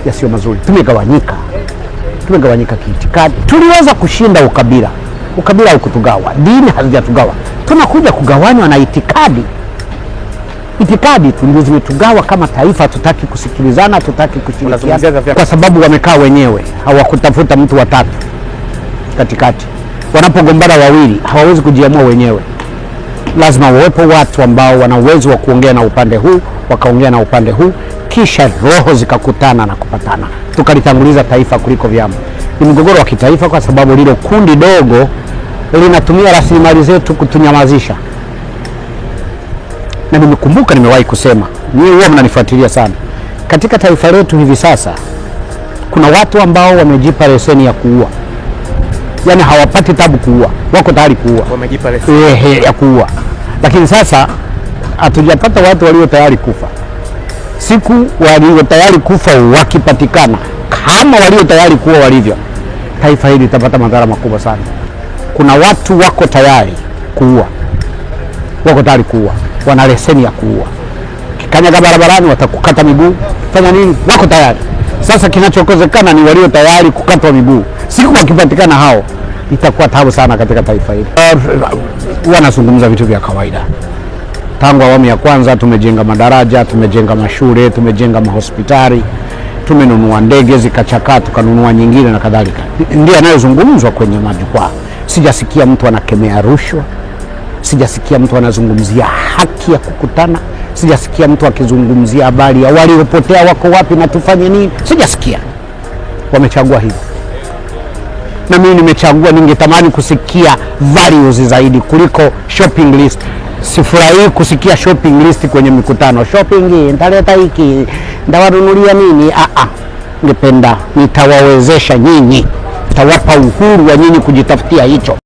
yasiyo mazuri. Tumegawanyika kiitikadi. Tuliweza kushinda ukabila. Ukabila haukutugawa, dini hazijatugawa. Tunakuja kugawanywa na itikadi. Itikadi tulizotugawa kama taifa. Tutaki kusikilizana, tutaki kushirikiana, kwa sababu wamekaa wenyewe, hawakutafuta mtu wa tatu katikati. Wanapogombana wawili hawawezi kujiamua wenyewe. Lazima wawepo watu ambao wana uwezo wa kuongea na upande huu, wakaongea na upande huu, kisha roho zikakutana na kupatana, tukalitanguliza taifa kuliko vyama. Ni mgogoro wa kitaifa kwa sababu lile kundi dogo linatumia rasilimali zetu kutunyamazisha. Na nimekumbuka, nimewahi kusema, nyinyi huwa mnanifuatilia sana, katika taifa letu hivi sasa kuna watu ambao wamejipa leseni ya kuua. Yaani hawapati tabu kuua, wako tayari kuua, wamejipa leseni ya kuua. Lakini sasa hatujapata watu walio tayari kufa. Siku walio tayari kufa wakipatikana, kama walio tayari kuua walivyo, taifa hili litapata madhara makubwa sana. Kuna watu wako tayari kuua, wana leseni ya kuua. Kikanyaga barabarani watakukata miguu, fanya nini, wako tayari. Sasa kinachokozekana ni walio tayari kukatwa miguu. Siku wakipatikana hao, itakuwa tabu sana katika taifa hili. Wanazungumza vitu vya kawaida. Tangu awamu ya kwanza tumejenga madaraja, tumejenga mashule, tumejenga mahospitali, tumenunua ndege zikachakaa, tukanunua nyingine na kadhalika. Ndiyo yanayozungumzwa kwenye majukwaa. Sijasikia mtu anakemea rushwa. Sijasikia mtu anazungumzia haki ya kukutana. Sijasikia mtu akizungumzia habari ya waliopotea wako wapi na tufanye nini. Sijasikia. Wamechagua hivyo. Na mimi nimechagua, ningetamani kusikia values zaidi kuliko shopping list. Sifurahii kusikia shopping list kwenye mikutano. Shopping, nitaleta hiki, ndawanunulia nini. Ningependa nitawawezesha nyinyi. Nitawapa uhuru wa nyinyi kujitafutia hicho.